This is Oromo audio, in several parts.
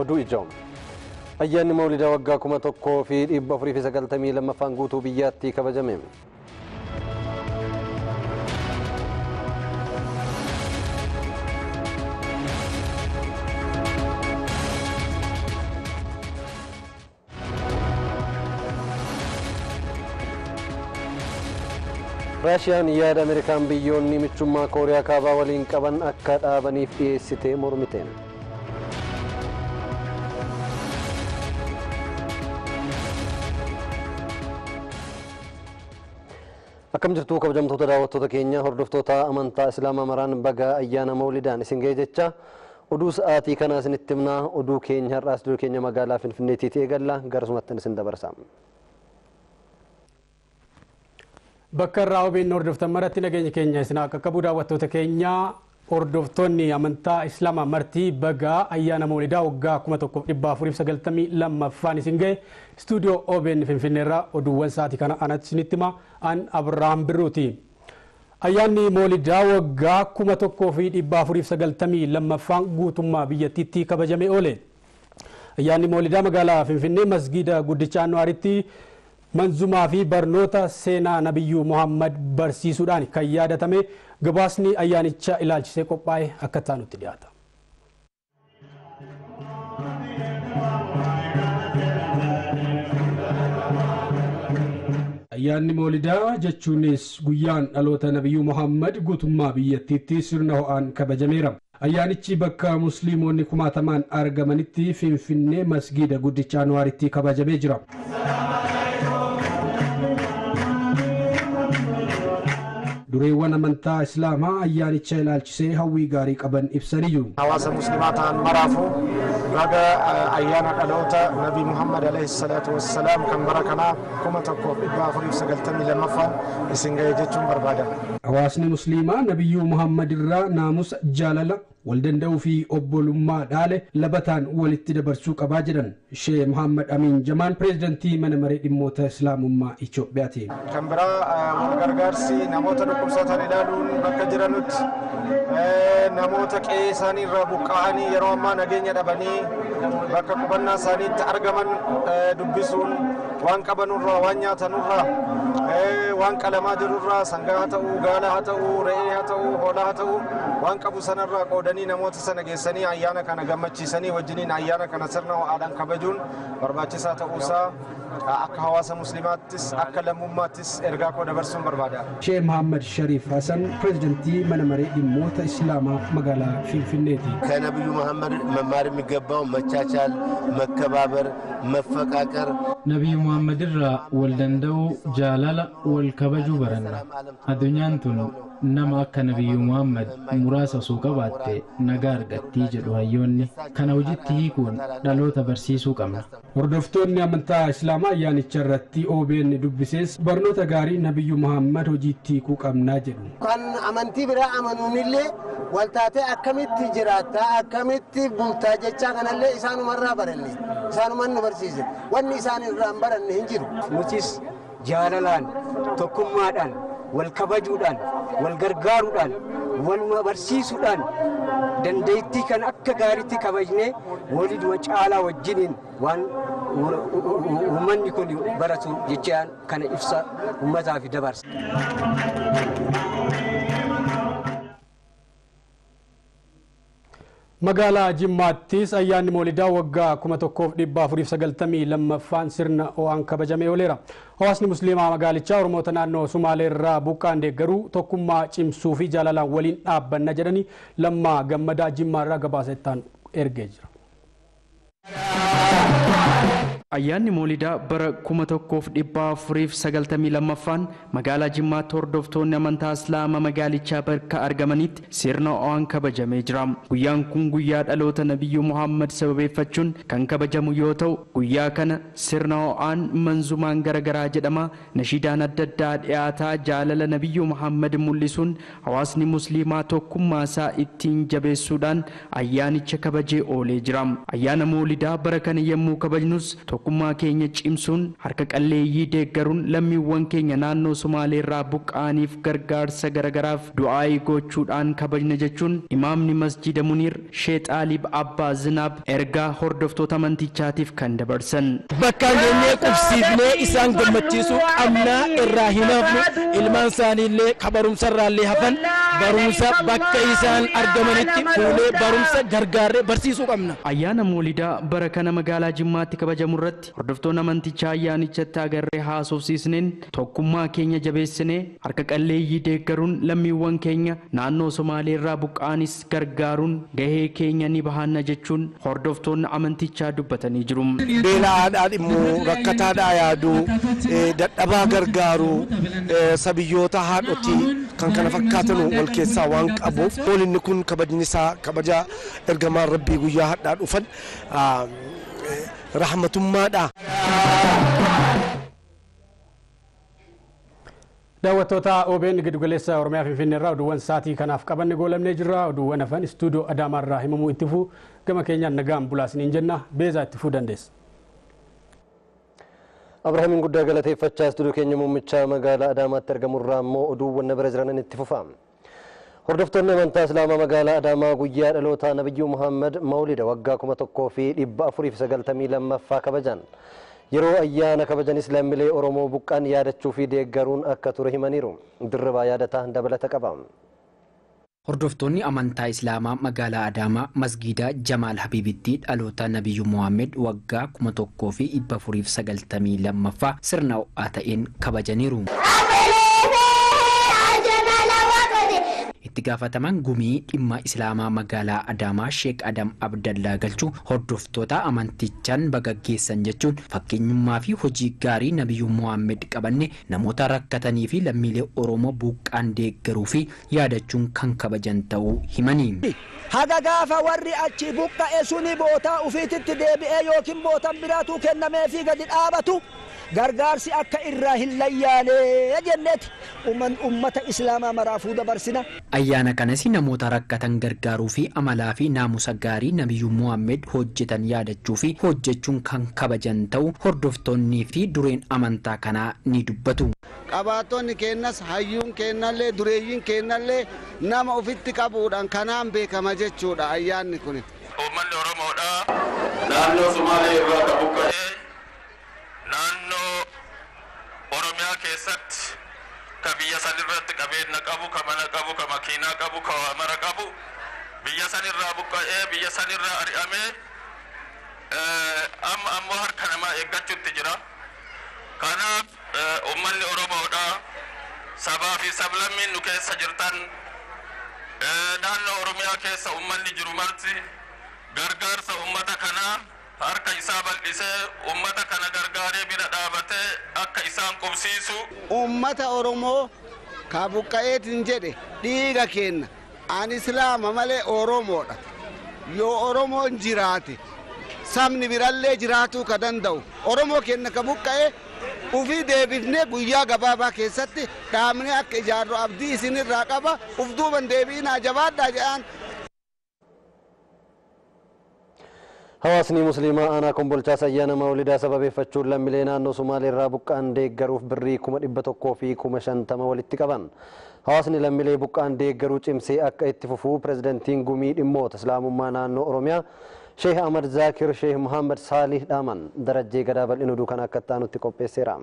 oduu ijoom. Ayyaanni Mawlidaa waggaa 1492 lammaffaan guutuu biyyaatti kabajame. Raashiyaan yaada Ameerikaan biyyoonni michummaa Kooriyaa kaabaa waliin qaban akka dhaabaniif dhiyeessitee mormiteen. Akkam jirtu kabajamtoota daawwattoota keenya hordoftoota amantaa Islaamaa maraan baga ayyaana Mawlidaan isin ga'e jecha oduu sa'aatii kana isinitti himna. Oduu keenya har'aas duree keenya magaalaa Finfinneetii eegalla garasumatti isin dabarsa. Bakka irraa OBN hordoftan maratti nageenya keenya isin akka qabu daawwattoota keenya hordoftoonni amantaa Islaamaa martii baga ayyaana Mawlidaa waggaa 1492 isin ga'e stuudiyoo OBN Finfinneerraa oduuwwan sa'aatii kana anatti isinitti hima an Abrahaam Birruuti. Ayyaanni Mawlidaa waggaa 1492 guutummaa biyyattiitti kabajamee oole. Ayyaanni Mawlidaa magaalaa Finfinnee masgiida guddicha Anwaaritti manzumaa fi barnoota seenaa Nabiyyuu Muhammad barsiisuudhaan kan yaadatame gabaasni ayyaanicha ilaalchisee qophaa'e akka taanutti dhiyaata. Ayyaanni Mawlidaa jechuunis guyyaan dhaloota Nabiyyuu Muhammad guutummaa biyyattiitti sirna ho'aan kabajameera. Ayyaanichi bakka musliimoonni kumaatamaan argamanitti Finfinnee masgiida guddicha Anwaaritti kabajamee jira. Dureewwan amantaa Islaamaa ayyaanicha ilaalchisee hawwii gaarii qaban ibsanii jiru. Hawaasa musliimaa ta'an maraafu baga ayyaana dhaloota Nabii Muhammad alayhi salaatu wassalaam kan bara kanaa 1492 isin ga'e jechuun barbaada. Hawaasni musliimaa Nabiyyuu Muhammad irraa naamusa jaalala waldanda'uu fi obbolummaa dhaale labataan walitti dabarsuu qabaa jedhan Sheekh Muhammad Amin Jamaan pireezidantii mana maree dhimmoota Islaamummaa Itoophiyaati. Kan biraa wal gargaarsi namoota dhukkubsatan ilaaluun bakka jiranutti namoota qe'ee isaanii irraa buqqa'anii yeroo ammaa nageenya dhabanii bakka qubannaa isaaniitti argaman dubbisuun waan qabanurraa waan nyaatanurraa waan qalamaa jirurraa sangaa haa ta'uu gaala haa ta'uu re'ee haa ta'uu hoolaa haa ta'uu waan qabu sanarraa qoodanii namoota sana geessanii ayyaana kana gammachiisanii wajjiniin ayyaana kana sirna ho'aadhaan kabajuun barbaachisaa ta'uusaa akka hawaasa muslimaattis akka lammummaattis ergaa koo dabarsuun barbaada. Sheekh Muhammad Sharif Hassan pireezidantii mana maree dhimmoota Islaamaa magaalaa Finfinneeti. ከነብዩ መሐመድ መማር የሚገባው መቻቻል፣ መከባበር፣ መፈቃቀር ነብዩ መሐመድ irraa wal danda'uu jaalala wal kabajuu baranna. Addunyaan tun nama akka Nabiyyu Muhammad muraasa osoo qabaatte nagaa argattii jedhu hayyoonni kana hojiitti hiikuun dhaloota barsiisuu qabna. Hordoftoonni amantaa Islaamaa ayyaanicha irratti OBN dubbisees barnoota gaarii Nabiyyu Muhammad hojiitti hiikuu qabnaa jedhu. Kan amantii biraa amanuunillee waltaatee akkamitti jiraata akkamitti bultaa jechaa kanallee isaanumarraa baranne isaanumaan nu barsiise wanni isaan irraa hin baranne hin jiru. Nutis jaalalaan tokkummaadhaan wal kabajuudhaan wal gargaaruudhaan wal barsiisuudhaan dandeettii kan akka gaariitti kabajnee waliduma caalaa wajjiniin waan uummanni kun baratu jechaan kana ibsa uummataaf dabarsa. Magaalaa Jimmaattis ayyaanni Mawlidaa waggaa 1492 sirna ho'aan kabajamee ooleera. Hawaasni musliimaa magaalichaa Oromoota naannoo Sumaalee irraa buqqaan deeggaruu tokkummaa cimsuu fi jaalalaan waliin dhaabbanna jedhanii Lammaa Gammadaa Jimmaa irraa gabaasa ittaan ergee jira. Ayyaanni Mawlidaa bara 1492 magaalaa Jimmaatti hordoftoonni amantaa Islaamaa magaalichaa bakka argamanitti sirna ho'aan kabajamee jira. Guyyaan kun guyyaa dhaloota Nabiyyuu Muhammad sababeeffachuun kan kabajamu yoo ta'u guyyaa kana sirna ho'aan manzumaan garagaraa jedhama. Nashiidaan adda addaa dhiyaataa jaalala Nabiyyuu Muhammad mul'isuun hawaasni musliimaa tokkummaa isaa ittiin jabeessuudhaan ayyaanicha kabajee oolee jira. Ayyaana Mawlidaa bara kana yemmuu kabajnus tokkummaa keenya cimsuun harka qalleeyyii deeggaruun lammiiwwan keenya naannoo Somaaleerraa buqqa'aniif gargaarsa garagaraaf du'aayii gochuudhaan kabajna jechuun imaamni masjida Muniir Sheekh Xaalib Abbaa Zinaab ergaa hordoftoota amantichaatiif kan dabarsan. Bakka geenyee qubsiifnee isaan gammachiisuu qabna irraa hin hafnu ilmaan isaaniillee barumsarraallee hafan barumsa bakka isaan argamanitti fuulee barumsa gargaarree barsiisuu qabna. Ayyaana Moolidaa bara kana magaalaa Jimmaatti kabajamu irratti hordoftoonni amantichaa ayyaanichatti agarree haasofsiisneen tokkummaa keenya jabeessinee harka qalleeyyii deeggaruun lammiiwwan keenya naannoo Somaaleerraa buqqa'anis gargaaruun gahee keenya ni bahanna jechuun hordoftoonni amantichaa dubbatanii jiru. Beelaadhaan immoo rakkataadhaa yaaduu dadhabaa gargaaruu sabiyyoota haadhotii kan kana fakkaatan wal keessaa waan qabuuf hoolinni kun kabajni isaa kabaja ergamaan rabbii guyyaa hadhaa dhufan rahmatummaadha. Daawwattoota OBN giddugaleessa Oromiyaa Finfinnee irraa oduuwwan sa'aatii kanaaf qabanne goolamnee jirra. Oduuwwan hafan istuudiyoo Adaamaarraa himamuu itti fufuu gama keenyaan nagaan bulaasiniin jenna. Beezaa itti fufuu dandeessa. Abrahaamiin guddaa galateeffachaa istuudiyoo keenya muummicha magaalaa Adaamaatti argamurraa immoo oduuwwan na bira jiran itti fufaa. Hordoftoonni amantaa Islaamaa magaalaa Adaamaa guyyaa dhaloota Nabiyyuu Muhammad Mawlida waggaa 1492 kabajan. Yeroo ayyaana kabajan Islaamilee Oromoo buqqaan yaadachuu fi deeggaruun akka ture himaniiru. Dirribaa yaadataa dabalata qaba. Hordoftoonni amantaa Islaamaa magaalaa Adaamaa masgiida Jamaal Habibitti dhaloota Nabiyyuu Muhammad waggaa 1492 sirna ho'aa ta'een kabajaniiru. Itti gaafatamaan gumii dhimma Islaamaa magaalaa Adaamaa Sheekh Adam Abdallaa Galchuu hordoftoota amantichaan bagaggeessan jechuun fakkeenyummaa fi hojii gaarii Nabiyyuu Muhammad qabanne namoota rakkatanii fi lammiilee Oromoo buqqaan deeggaruu fi yaadachuun kan kabajan ta'uu himanii. Haga gaafa warri achi buqqa'e suni bootaa ufiititti deebi'ee yookiin bootaan biraatu kennamee fi gadi dhaabatu gargaarsi akka irraa hin layyaane jenneeti ummata Islaamaa maraafuu dabarsina. Ayyaana kanas namoota rakkatan gargaaruu fi amalaa fi naamusa gaarii Nabiyyuu Muhammad hojjetan yaadachuu fi hojjechuun kan kabajan ta'uu hordoftoonnii fi dureen amantaa kanaa ni dubbatu. Qabaatonni keenyas hayyuun keenyallee dureeyyiin keenyallee nama ofitti qabuudhaan kanaan beekama jechuudha ayyaanni kun. Uummanni Oromoodha naannoo Sumaalee irraa buqqa'ee naannoo Oromiyaa keessatti ka biyya san irratti qabeenya qabu, ka mana qabu, ka makiinaa qabu, ka mara qabu biyya san irraa buqqa'ee biyya san irraa ari'amee amma ammoo harka namaa eeggachuutti jira. Kanaaf uummanni Oromoodha sabaa fi sablammiin nu keessa jirtan naannoo Oromiyaa keessa uummanni jiru marti gargaarsa uummata kanaa harka isaa bal'isee uummata kana gargaaree bira dhaabatee akka isaan qubsiisu. Uummata Oromoo ka buqqa'eetiin jedhe dhiiga kenna ani Islaama malee Oromoodha. Yoo Oromoon jiraate sabni birallee jiraatuu ka danda'u Oromoo kenna ka buqqa'ee ufii deebifnee guyyaa gabaabaa keessatti dhaabnee akka ijaarru abdii isinirraa qaba uf duuban deebiinaa jabaadhaa jedhaan. Hawaasni Musliimaa aanaa Kombolchaas ayyaana Mawlidaa sababeeffachuun lammiilee naannoo Somaaleerraa buqqaan deeggaruuf birrii 100 fi 50 walitti qaban. Hawaasni lammiilee buqqaan deeggaruu cimsee akka itti fufuu pirezidantiin gumii dhimmoota Islaamummaa naannoo Oromiyaa Sheikh Ahmad Zakir Sheikh Muhammad Salih dhaaman darajjee gadaa bal'inuu duukan akka ta'anutti qopheesseera.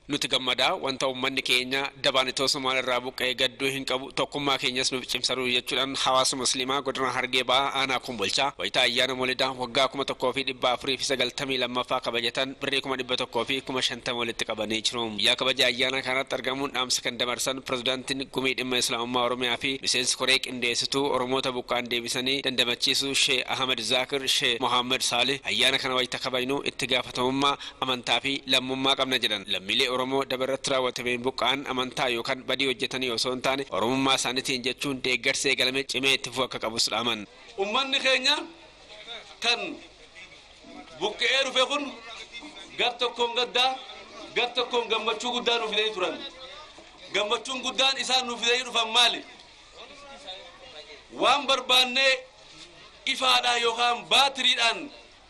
nuti gammadaa wanta uummanni keenya dabaan itoo Somaaleerraa buqqa'ee gadduu hin qabu tokkummaa keenyas nuuf cimsaruu jechuudhaan hawaasa musliimaa godina Harargee Ba'aa aanaa Kombolchaa wayitaa ayyaana Mawlidaa waggaa 1492 kabajatan birrii 100 fi 50 walitti qabanii jiru. Yaa kabaja ayyaana kanatti argamuun dhaamsa kan dabarsan pirezidaantiin gumii dhimma Islaamummaa Oromiyaa fi miseensi koree qindeessituu Oromoota buqqaan deebisanii dandamachiisuu Sheikh Ahmad Zakir Sheikh Muhammad Salih ayyaana kana wayita kabajnu itti gaafatamummaa amantaa fi lammummaa qabna jedhan. Lammiilee Oromoo dabarratti raawwatameen buqqaan amantaa yookaan badii hojjetanii osoo hin taane Oromummaa isaaniitiin jechuun deeggarsee galame cimee itti fufuu akka qabus dhaaman. Uummanni keenya kan buqqa'ee dhufe kun gar tokkoon gaddaa gar tokkoon gammachuu guddaa nuuf fidanii turan. Gammachuun guddaan isaan nuuf fidanii dhufan maali? waan barbaannee ifaadhaan yookaan baatiriidhaan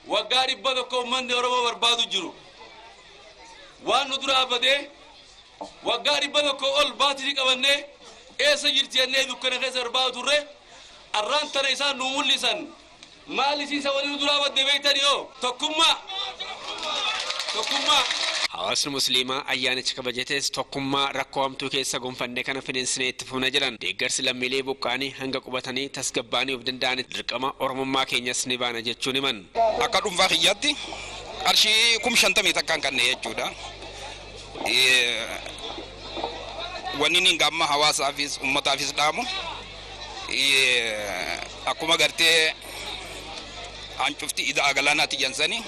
waggaa 100 uummanni Oromoo barbaadu jiru. Waan nu dura abadee waggaa 100 ol baatirii qabannee eessa jirti jennee dukkana keessa barbaadu turre arraan tana isaan nu mul'isan maal isiisa waliin nu dura abadde beektani yoo tokkummaa. Hawaasni musliimaa ayyaanicha kabajates tokkummaa rakkoo hamtuu keessa gonfannee kana finiinsinee itti fufna jedhan deeggarsi lammiilee buqqaanii hanga qubatanii tasgabbaanii of danda'anitti dirqama oromummaa keenyas ni baana jechuun himan. Akka dhuunfaa kiyyaatti qarshii 50,000 takkaan kanneen jechuudha. Wanni inni gamma hawaasaafis uummataafis dhaamu akkuma gartee hancufti idaa galaanaatti jansanii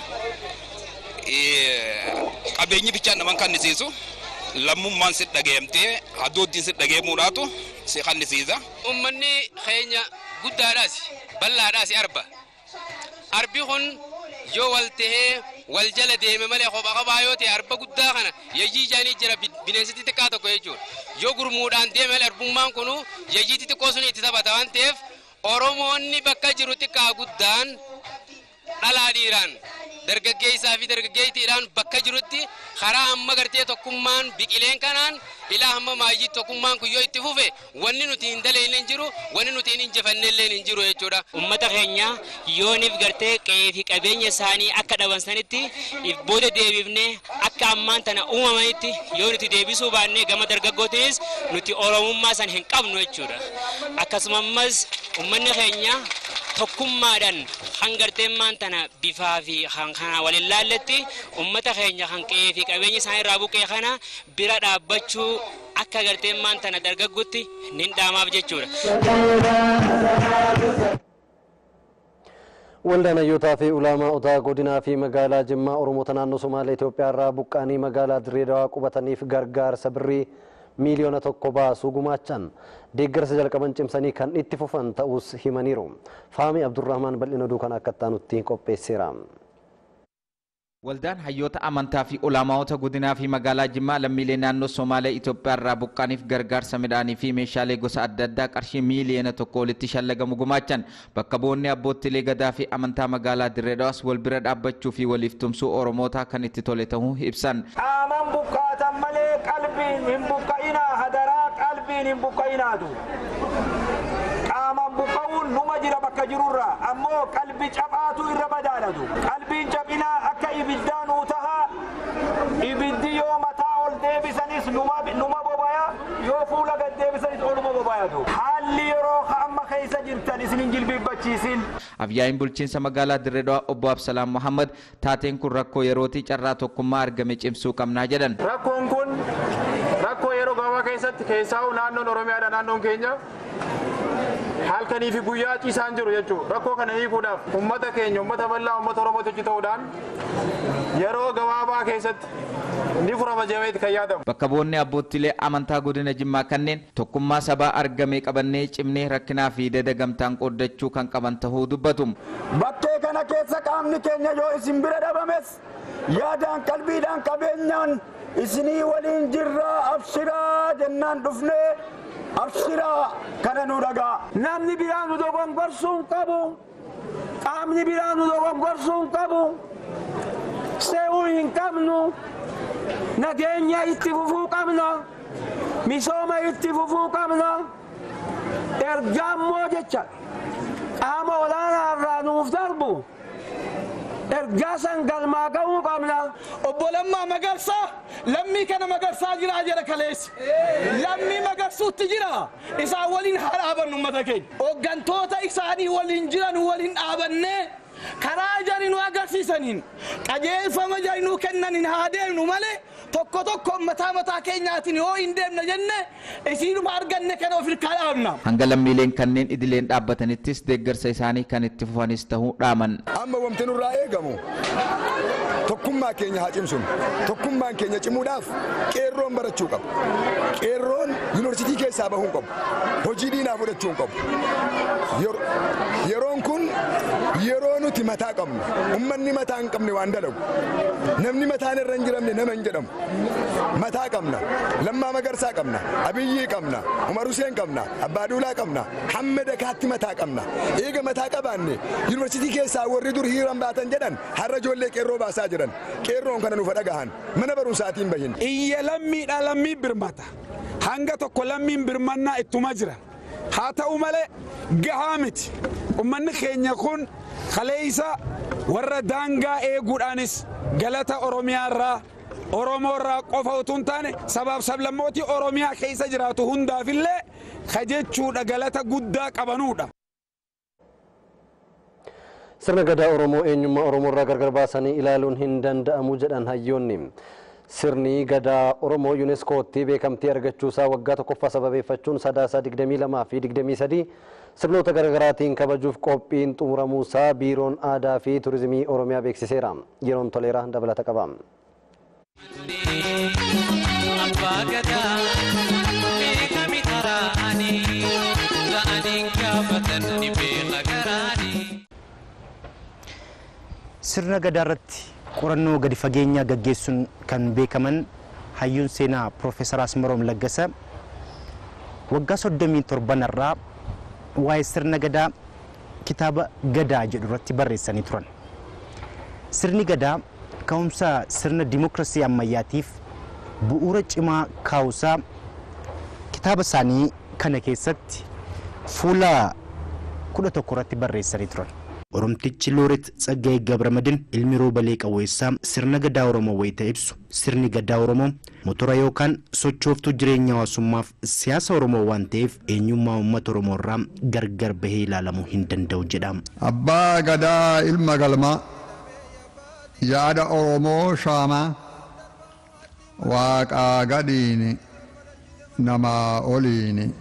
qabeenyi bichaan naman kannisiisu lammummaan si dhaggeemtee hadooddiin si dhaggeemuudhaatu si kannisiisa. Uummanni keenya guddaadhaas bal'aadhaas arbi kun yoo wal tahee wal jala deeme malee kophaa kophaa yoo ta'e arba guddaa kana yayyii jaanii jira bineensatti xiqqaa tokko jechuudha. Yoo gurmuudhaan deeme arbummaan kunu yayyii xixiqqoo sun itti taphata waan ta'eef Oromoonni bakka jiru xiqqaa guddaan dhalaa dhiiraan dargaggeessaa fi dargaggeettiidhaan bakka jirutti karaa amma gartee tokkummaan biqileen kanaan ilaa hamma maayii tokkummaan kun yoo itti fufe wanni nuti hin daleenne hin jiru wanni nuti hin injifannellee hin jiru jechuudha. Uummata keenya yooniif gartee qe'ee fi qabeenya isaanii akka dhabansanitti booda deebifnee akka ammaan tana uumamanitti yoo nuti deebisuu baannee gama dargaggootiinis nuti oromummaa san hin qabnu jechuudha. Akkasumas uummanni keenya tokkummaadhaan hangarteen maantana bifaa fi kana waliin laalletti uummata keenya kan qe'ee fi qabeenya isaanii irraa buqqee kana bira dhaabbachuu akka garteen maantana dargagguutti nin dhaamaaf jechuudha. Waldaan hayyootaa fi ulamaa'otaa godinaa fi magaalaa Jimmaa Oromoota naannoo Somaalee Itoophiyaa irraa buqqaanii magaalaa Dirreedawaa qubataniif gargaarsa birrii miliyoona 1 baasuu gumaachan deeggarsa jalqaban cimsanii kan itti fufan ta'us himaniiru. Faami Abdurrahmaan bal'ina duukan akka taanutti qopheesseera. Waldaan hayyoota amantaa fi ulamaa'ota godinaa fi magaalaa Jimmaa lammiilee naannoo Somaalee Itoophiyaa irraa buqqaaniif gargaarsa midhaanii fi meeshaalee gosa adda addaa qarshii miliyoona 1 walitti shallagamu gumaachan bakka bu'oonni abbootilee gadaa fi amantaa magaalaa Dirreedawaas wal bira dhaabbachuu fi waliif tumsuu Oromootaa kan itti tole ta'uu ibsan. Qaaman buqqaatan malee qalbiin hin buqqa'inaa hadaraa qalbiin hin buqqa'inaatu. Qaaman buqqa'uun numa jira bakka jirurraa ammoo qalbi cabhaatu irra badaalatu. Qalbiin cabinaa akka ibiddaan utaha ibiddi yoo mataa ol deebisanis numa bobaya yoo fuula gad deebisanis oluma bobayatu. Haalli yeroo amma keessa jirtan isin hin jilbibbachiisin. Afyaa'iin bulchiinsa magaalaa Dirreedawaa obbo Absalaam Muhammad taateen kun rakkoo yerootii carraa tokkummaa argame cimsuu qabnaa jedhan. Rakkoon kun rakkoo yeroo gabaabaa keessatti keessaa'u naannoon Oromiyaadha naannoon keenya halkanii fi guyyaa ciisaan jiru jechuudha. Rakkoo kana hiikuudhaaf uummata keenya uummata bal'aa uummata Oromootti ta'uudhaan yeroo gabaabaa keessatti ni furama jedhameeti kan yaadamu. Bakka bu'oonni abbootilee amantaa godina Jimmaa kanneen tokkummaa sabaa argamee qabannee cimnee rakkinaa fi dadagamtaan qooddachuu kan qaban ta'uu dubbatu. Bakkee kana keessa qaamni keenya yoo isin bira dhabames yaadaan qalbiidhaan qabeenyaan isinii waliin jirraa abshiraa jennaan dhufnee abshiraa kana nu dhagaa. Namni biraa nu dogongorsuu hin qabu. Qaamni biraa nu dogongorsuu hin qabu. Se'uu hin qabnu. Nageenya itti fufuu qabna. Misooma itti fufuu qabna. Ergaa immoo jecha qaama olaanaa irraa nuuf darbu. Ergaa san galmaa ga'uu qabna. Obbo Lammaa Magarsaa lammii kana Magarsaa jira jedha kaleessi. Lammii Magarsuutti jira. Isaan waliin haa dhaabannu uummata keenya. Hooggantoota isaanii waliin jiran waliin dhaabannee karaa jari nu agarsiisaniin qajeelfama jari nu kennaniin haa deemnu malee tokko tokko mataa keenyaatiin yoo hin deemne jenne isiinuma arganne kana of hirkaa dhaabna. Hanga lammiileen kanneen idileen dhaabbatanittis deeggarsa isaanii kan itti fufanis ta'uu dhaaman. Amma wanti nurraa eegamu tokkummaa keenya haa cimsinu. Tokkummaan keenya cimuudhaaf qeerroon barachuu qaba. Qeerroon yuunivarsiitii keessaa bahuu qabu. Hojii diinaa fudhachuu qabu. Yeroon kun yeroo nuti mataa qabnu. Uummanni mataa hin qabne waan dalagu. Namni mataan irra hin jiramne nama hin jedhamu. Mataa qabna. Lammaa Magarsaa qabna. Abiyyii qabna. Umar Huseen qabna. Abbaa Duulaa qabna. Hamma Dakaatti mataa qabna. Eega mataa qabaanne yuunivarsiitii keessaa warri dur hiriiraan baatan jedhan har'a ijoollee qeerroo baasaa jiran. Qeerroon kana nuuf dhagahan. Mana barumsaatiin bahin. Iyya lammiidha lammii birmata. Hanga tokko lammiin birmannaa ittuma jira. Haa ta'u malee gahaa miti. Uummanni keenya kun kaleessa warra daangaa eeguudhaanis galata Oromiyaarraa Oromoorraa qofa utuu hin taane sabaaf sablammootii Oromiyaa keessa jiraatu hundaafillee kajechuudha galata guddaa qabanuudha. Sirna gadaa Oromoo eenyummaa Oromoorraa gargar baasanii ilaaluun hin danda'amu jedhan hayyoonni. Sirni gadaa Oromoo UNESCOtti beekamtii argachuusaa waggaa tokkoffaa sababeeffachuun Sadaasaa 22 fi 23 sirnoota garaagaraatiin kabajuuf qophiin xumuramuusaa Biiroon Aadaa fi Turizimii Oromiyaa beeksiseera. Yeroon Toleeraa dabalata qaba. Sirna gadaa irratti qorannoo gadi fageenyaa gaggeessuun kan beekaman hayyuun seenaa Profeesar Asmaroom Laggasa waggaa 37 irraa waa'ee sirna gadaa kitaaba gadaa jedhu irratti barreessanii turan. Sirni gadaa ka'umsa sirna dimookiraasii ammayyaatiif bu'uura cimaa kaa'uusaa kitaaba isaanii kana keessatti fuula 11 irratti barreessanii turan. Oromtichi Looret Tsaggaayee Gabramadin ilmi Roobalee Qawweessaa sirna gadaa Oromoo wayita ibsu sirni gadaa Oromoo motora yookaan sochooftuu jireenya hawaasummaaf siyaasa Oromoo waan ta'eef eenyummaa uummata Oromoo irraa gargar bahee ilaalamuu hin danda'u jedha. Abbaa gadaa ilma galmaa yaada Oromoo shaamaa waaqaa gadiini namaa oliini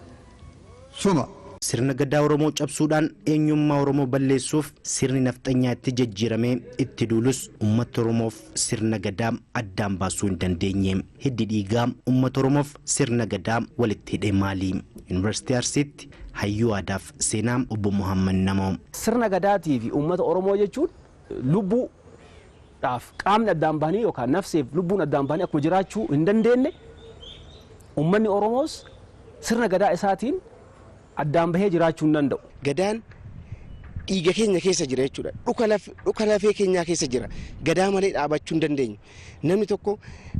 suma. Sirna gadaa Oromoo cabsuudhaan eenyummaa Oromoo balleessuuf sirni nafxanyaa itti jijjiiramee itti duulus uummata Oromoof sirna gadaa addaan baasuu hin dandeenye. Hiddi dhiigaa uummata Oromoof sirna gadaa walitti hidhee maali? Yuunivarsiitii Arsiitti hayyuu aadaaf seenaa obbo Muhammad Namoo. Sirna gadaatii fi uummata Oromoo jechuun lubbuudhaaf qaamni addaan bahanii yookaan nafseef lubbuun addaan bahanii akkuma jiraachuu hin dandeenye uummanni Oromoos sirna gadaa isaatiin addaan bahee jiraachuu hin danda'u. Gadaan dhiiga keenya keessa jira jechuudha. Dhuka lafee keenyaa keessa jira. Gadaa malee dhaabachuu hin dandeenyu. Namni tokko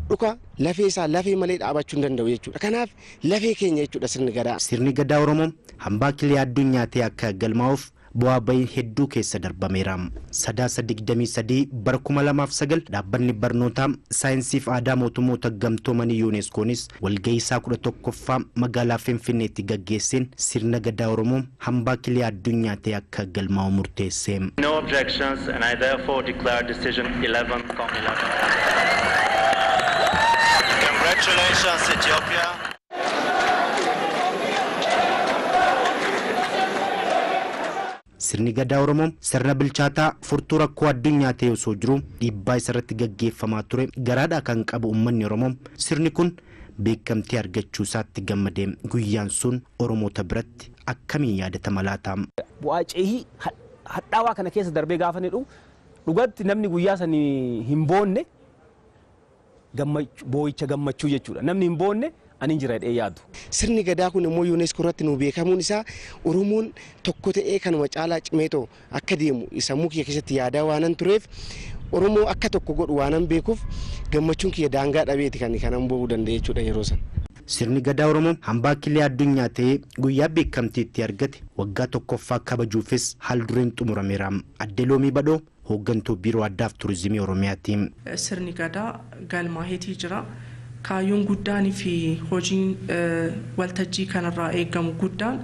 dhuka lafee isaa lafee malee dhaabachuu hin danda'u jechuudha. Kanaaf lafee keenya jechuudha sirni gadaa. Sirni gadaa Oromoo hambaa kilii addunyaa ta'e akka galmaa'uuf bu'aa bahii hedduu keessa darbameera. Sadaasa 23 bara 2009 dhaabbanni barnootaa saayinsii fi aadaa mootummoota gamtoomanii yuuneeskoonis walgahii isaa 11ffaa magaalaa Finfinneetti gaggeesseen sirna gadaa Oromoo hambaa kilii addunyaa ta'e akka galmaa'u murteesse. No objections and I therefore declare decision 11-11. Congratulations Ethiopia. Sirni gadaa Oromoo sirna bilchaataa furtuu rakkoo addunyaa ta'e osoo jiru dhiibbaa isarratti gaggeeffamaa ture garaadhaa kan qabu uummanni Oromoo sirni kun beekamtii argachuu isaatti gammadee guyyaan sun Oromoota biratti akkamiin yaadatama laata? Bu'aa ceehii hadhaawaa kana keessa darbee gaafa ni dhugatti namni guyyaa sanii hin boonne boo'icha gammachuu jechuudha. Namni hin boonne ani jira jedhee yaadu. Sirni gadaa kun immoo UNESCO irratti nu beekamuun isaa Oromoon tokko ta'ee kanuma caalaa cimeetoo akka deemu sammuu kiyya keessatti yaadaa waanan tureef Oromoo akka tokko godhu waanan beekuuf gammachuun kiyya daangaa dhabeeti kan kanan bo'uu danda'e jechuudha yeroo san. Sirni gadaa Oromoo hambaa kilii addunyaa ta'ee guyyaa beekamtii itti argate waggaa tokkoffaa kabajuufis haal dureen xumurameera. Adde Loomii Badhoo hooggantuu Biiroo Aadaa fi Turizimii Oromiyaati. Sirni gadaa galmaa'eetii jira. Kaayyoon guddaan fi hojiin waltajjii kanarraa eegamu guddaan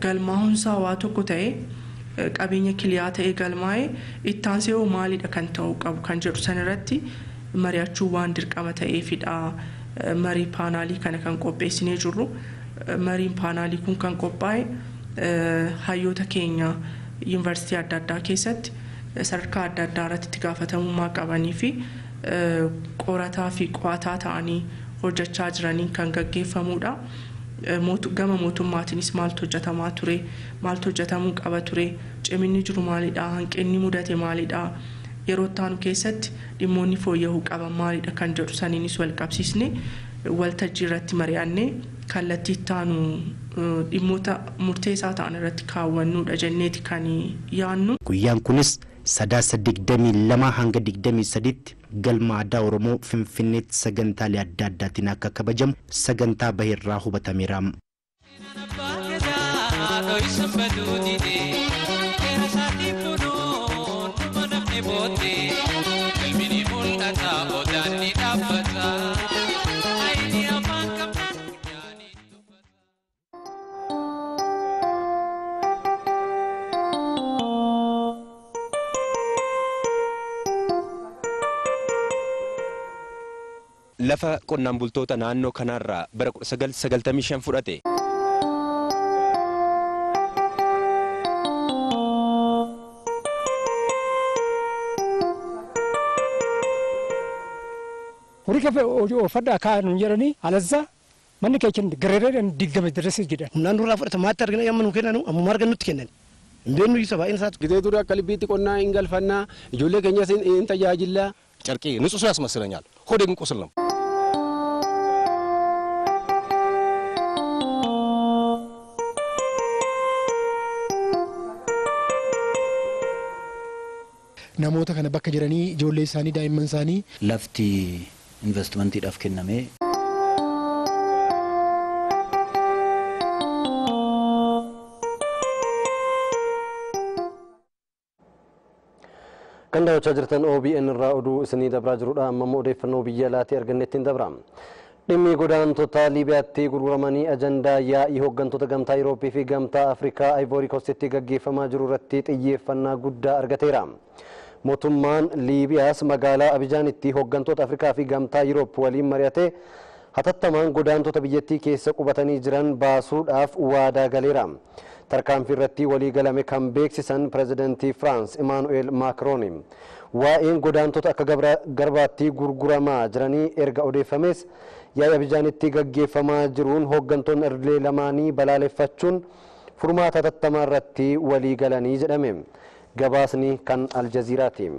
galmaa'umsaa waa tokko ta'ee qabeenya kiliyaa ta'ee galmaa'ee ittaansee maalidha kan ta'uu qabu kan jedhu sanirratti mari'achuu waan dirqama ta'eefidha. Marii paanaalii kana kan qopheessinee jirru. Mariin paanaalii kun kan qophaa'e hayyoota keenya yuunivarsiitii adda addaa keessatti sadarkaa adda addaa irratti itti gaafatamummaa qabanii fi qorataa fi qo'ataa ta'anii hojjechaa jiraniin kan gaggeeffamudha. Gama mootummaatiinis maaltu hojjetamaa ture, maaltu hojjetamuu qaba ture, ciminni jiru maalidha, hanqinni mudate maalidha, yeroo taanu keessatti dhimmoonni fooyya'uu qaban maalidha kan jedhu saniinis wal qabsiisne waltajjii irratti mari'annee kallattii taanu dhimmoota murteessaa ta'an irratti kaawwannuudha jenneeti kan yaannu. Guyyaan kunis sadaasa 22 hanga 23tti galma aadaa Oromoo Finfinneetti sagantaalee adda addaatiin akka kabajamu sagantaa bahirraa hubatameera. Lafa qonnaan bultoota naannoo kanarraa bara 1995 fudhate. Horii kafe uffadhaa kaa'an jedhanii alazza manni keekin gareereen diggame dirresi jedhan. Naannoo irraa fudhatamaatti argina yamma nu kennan amma marga nutti kennan. Mbeennu isa baay'een isaatu. Gitee ture akka libbiitti qonnaa hin galfannaa ijoollee keenyas hin tajaajilla. Carqii ንጹህ ያስመስለኛል ሆዴ ግን ቁስል ነው። namoota kana bakka jiranii ijoollee isaanii daa'imman isaanii lafti investimantiidhaaf kenname. Kan daawwachaa jirtan OBN irraa oduu isinii dabraa jirudha. Amma immoo odeeffannoo biyya alaatii arganneettiin dabra. Dhimmi godaantota Liibiyaatti gurguramanii ajandaa yaa'ii hooggantoota gamtaa Yurooppii fi gamtaa Afrikaa Ivory Coastitti gaggeeffamaa jiru irratti xiyyeeffannaa guddaa argateera. Mootummaan Liibiyaas magaalaa Abijaanitti hooggantoota Afrikaa fi gamtaa Yuroop waliin mari'atee hatattamaan godaantota biyyattii keessa qubatanii jiran baasuudhaaf waadaa galeera. Tarkaanfii irratti walii galame kan beeksisan pirezidantii Firaans Emmanuel Macron waa'een godaantota akka garbaatti gurguramaa jiranii erga odeeffames yaa'ii Abijaanitti gaggeeffamaa jiruun hooggantoonni idilee lamaanii balaaleffachuun furmaata hatattamaa irratti walii galanii jedhame. Gabaasni kan Aljaziiraati.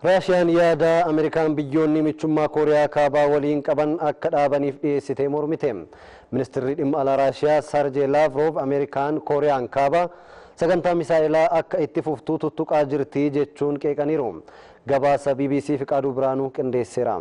Raashiyaan yaada Ameerikaan biyyoonni michummaa Kooriyaa kaabaa waliin qaban akka dhaabaniif dhiyeessite mormite. Ministeerri dhimma alaa Raashiyaa Sergey Lavrov Ameerikaan Kooriyaan kaabaa sagantaa misaa'ilaa akka itti fuftuu tuttuqaa jirti jechuun qeeqaniiru. Gabaasa BBC Fiqaaduu Biraanuu qindeesseera.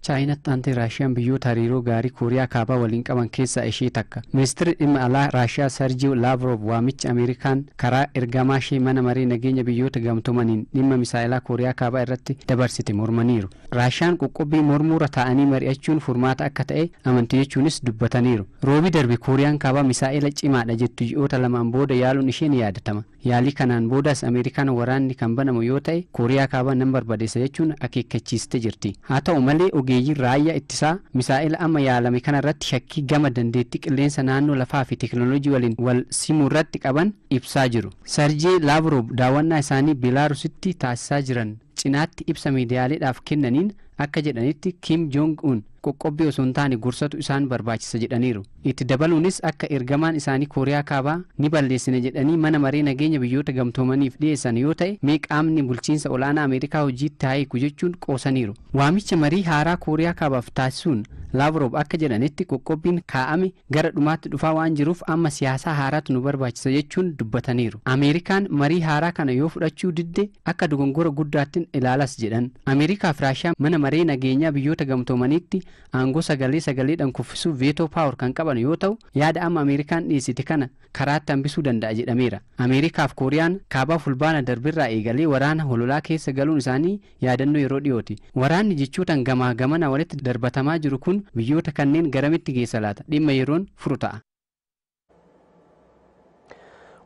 chaayinaatti aantee raashiyaan biyyoota hariiroo gaarii kooriyaa kaabaa waliin qaban keessaa ishee takka. Ministeerri dhimma alaa raashiyaa Sergey Lavrov waamicha Ameerikaan karaa ergamaa ishee mana maree nageenya biyyoota gamtoomaniin dhimma misaa'ilaa kooriyaa kaabaa irratti dabarsite mormaniiru. Raashiyaan qoqqobbii mormuura ta'anii mari'achuun furmaata akka ta'e amantii jechuunis dubbataniiru. Roobii darbe kooriyaan kaabaa misaa'ila cimaadha jettu ji'oota lamaan booda yaaluun ishee ni yaadatama. Yaalii kanaan boodas Ameerikaan waraanni kan banamu yoo ta'e kooriyaa kaabaa nan barbadeessa jechuun akeekkachiistee jirti. Haa ta'u malee ogeeyyiin raayyaa ittisaa misaa'ila amma yaalame kanarratti shakkii gama dandeettii qilleensa naannoo lafaa fi teekinooloojii waliin wal simuu irratti qaban ibsaa jiru. Sergey Lavrov daawwannaa isaanii Belaarusitti taasisaa jiran cinaatti ibsa miidiyaaleedhaaf kennaniin akka jedhanitti Kim Jong-un qoqqobbii osoo hin taane gorsatu isaan barbaachisa jedhaniiru. Itti dabaluunis akka ergamaan isaanii kooriyaa kaabaa ni balleessine jedhanii mana maree nageenya biyyoota gamtoomaniif dhiyeessan yoo ta'e mee qaamni bulchiinsa olaanaa Ameerikaa hojiitti hiiku jechuun qoosaniiru. Waamicha marii haaraa kooriyaa kaabaaf taasisuun Lavrov akka jedhanitti qoqqobbiin kaa'ame gara dhumaatti dhufaa waan jiruuf amma siyaasaa haaraatu nu barbaachisa jechuun dubbataniiru. Ameerikaan marii haaraa kana yoo fudhachuu didde akka dogongora guddaattiin ilaalas jedhan. Ameerikaaf Raashiyaa mana maree nageenyaa biyyoota gamtoomaniitti aangoo sagaleedhaan kuffisuuf veetoo paawar kan qaban yoo ta'u yaada amma Ameerikaan dhiyeessite kana karaatti hambisuu danda'a jedhameera. Ameerikaaf Kooriyaan kaabaa fulbaana darbirraa eegalee waraana hololaa keessa galuun isaanii yaadannoo yeroo dhiyooti. Waraanni jechootaan gamaa gamana walitti darbatamaa jiru kun biyyoota kanneen garamitti geessa laata? Dhimma yeroon furu ta'a.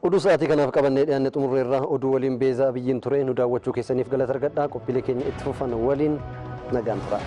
Oduu sa'aatii kanaaf qabannee dhiyaanne xumurreerra oduu waliin beezaa biyyiin ture nu daawwachuu keessaniif galata argadhaa qophiilee keenya itti fufan waliin nagaan tura.